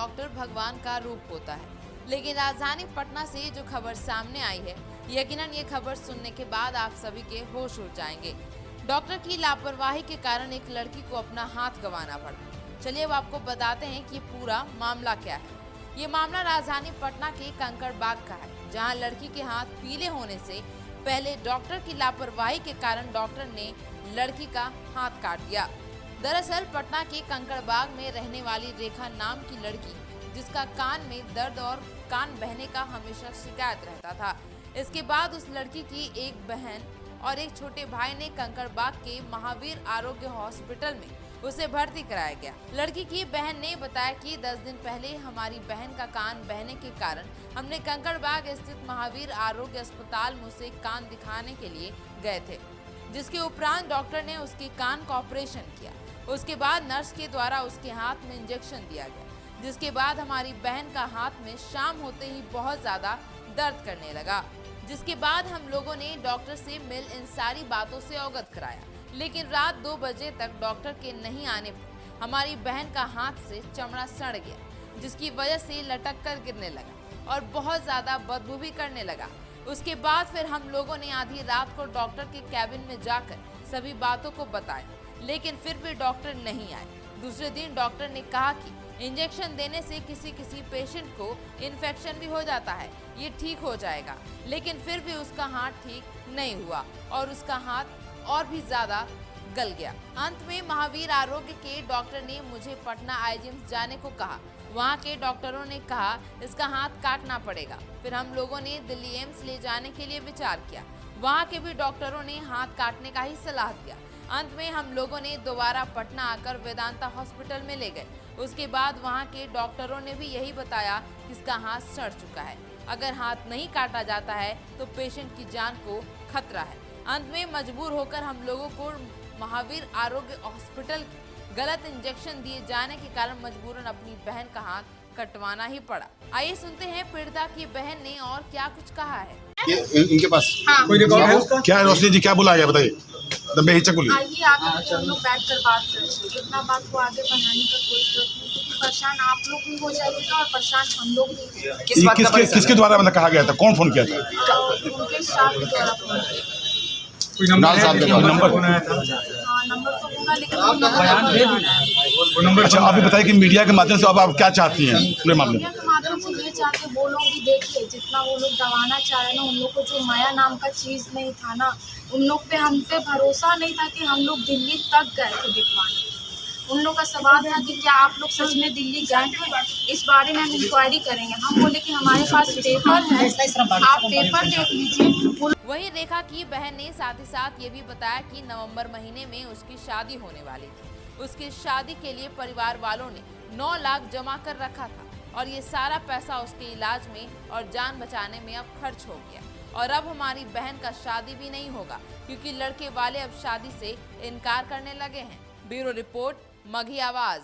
Doctor भगवान का रूप होता है। लेकिन राजधानी पटना से जो खबर सामने आई है, यकीनन ये खबर सुनने के बाद आप सभी के होश उड़ जाएंगे। डॉक्टर की लापरवाही के कारण एक लड़की को अपना हाथ गंवाना पड़ा। चलिए अब आपको बताते हैं कि पूरा मामला क्या है। ये मामला राजधानी पटना के कंकड़बाग का है, जहां लड़की के हाथ पीले होने से पहले डॉक्टर की लापरवाही के कारण डॉक्टर ने लड़की का हाथ काट दिया। दरअसल पटना के कंकड़बाग में रहने वाली रेखा नाम की लड़की, जिसका कान में दर्द और कान बहने का हमेशा शिकायत रहता था। इसके बाद उस लड़की की एक बहन और एक छोटे भाई ने कंकड़बाग के महावीर आरोग्य हॉस्पिटल में उसे भर्ती कराया गया। लड़की की बहन ने बताया कि 10 दिन पहले हमारी बहन का कान बहने के कारण हमने कंकड़बाग स्थित महावीर आरोग्य अस्पताल में उसे कान दिखाने के लिए गए थे, जिसके उपरांत डॉक्टर ने उसके कान का ऑपरेशन किया। उसके बाद नर्स के द्वारा उसके हाथ में इंजेक्शन दिया गया, जिसके बाद हमारी बहन का हाथ में शाम होते ही बहुत ज्यादा दर्द करने लगा। जिसके बाद हम लोगों ने डॉक्टर से मिल इन सारी बातों से अवगत कराया, लेकिन रात 2 बजे तक डॉक्टर के नहीं आने पर हमारी बहन का हाथ से चमड़ा सड़ गया, जिसकी वजह से लटक कर गिरने लगा और बहुत ज्यादा बदबू भी करने लगा। उसके बाद फिर हम लोगों ने आधी रात को डॉक्टर के कैबिन में जाकर सभी बातों को बताया, लेकिन फिर भी डॉक्टर नहीं आए। दूसरे दिन डॉक्टर ने कहा कि इंजेक्शन देने से किसी पेशेंट को इन्फेक्शन भी हो जाता है, ये ठीक हो जाएगा, लेकिन फिर भी उसका हाथ ठीक नहीं हुआ और उसका हाथ और भी ज्यादा गल गया। अंत में महावीर आरोग्य के डॉक्टर ने मुझे पटना आईजीएमस जाने को कहा। वहां के डॉक्टरों ने कहा इसका हाथ काटना पड़ेगा। फिर हम लोगों ने दिल्ली एम्स ले जाने के लिए विचार किया। वहां के भी डॉक्टरों ने हाथ काटने का ही सलाह दिया। अंत में हम लोगों ने दोबारा पटना आकर वेदांता हॉस्पिटल में ले गए। उसके बाद वहां के डॉक्टरों ने भी यही बताया कि इसका हाथ सड़ चुका है। अगर हाथ नहीं काटा जाता है तो पेशेंट की जान को खतरा है। अंत में मजबूर होकर हम लोगों को महावीर आरोग्य हॉस्पिटल के गलत इंजेक्शन दिए जाने के कारण मजबूरन अपनी बहन का हाथ कटवाना ही पड़ा। आइए सुनते हैं पीड़िता की बहन ने और क्या कुछ कहा है। इनके पास कोई रिकॉर्ड है उसका? क्या है रोशनी जी, क्या बोला गया बताइए, बेहिचक बोलिए। आइए आप हम लोग बैठ कर बात करें। इतना बात को आगे बढ़ाने का कोई जरूरत नहीं, क्योंकि परेशान आप लोग भी हो जाइएगा और परेशान हम लोग भी। किसके द्वारा मतलब कहा गया था, कौन फोन किया था? उनके स्टाफ के द्वारा फोन किया। कोई नंबर साहब है? के द्वारा नंबर कौन आया था? हाँ, नंबर तो होगा, लेकिन वो नंबर नहीं आ रहा है। वो नंबर अच्छा, अभी बताइए कि मीडिया के माध्यम से अब आप क्या चाहती हैं पूरे मामले में? मीडिया के माध्यम से ये चाहते वो लोग भी देखिए, जितना वो लोग दबाना चाह रहे ना, उन लोग को जो माया नाम का चीज़ नहीं था ना, उन लोग पे हम पे भरोसा नहीं था कि हम लोग दिल्ली तक गए थे दिखवाने। उन लोग का सवाल था कि क्या आप लोग सच में दिल्ली गए हैं, इस बारे में हम इंक्वायरी करेंगे। हम बोले कि हमारे पास पेपर है, आप पेपर देख लीजिए। वहीं रेखा की बहन ने साथ ही साथ ये भी बताया कि नवंबर महीने में उसकी शादी होने वाली थी। उसकी शादी के लिए परिवार वालों ने 9 लाख जमा कर रखा था और ये सारा पैसा उसके इलाज में और जान बचाने में अब खर्च हो गया और अब हमारी बहन का शादी भी नहीं होगा, क्योंकि लड़के वाले अब शादी से इनकार करने लगे हैं। ब्यूरो रिपोर्ट, मघी आवाज।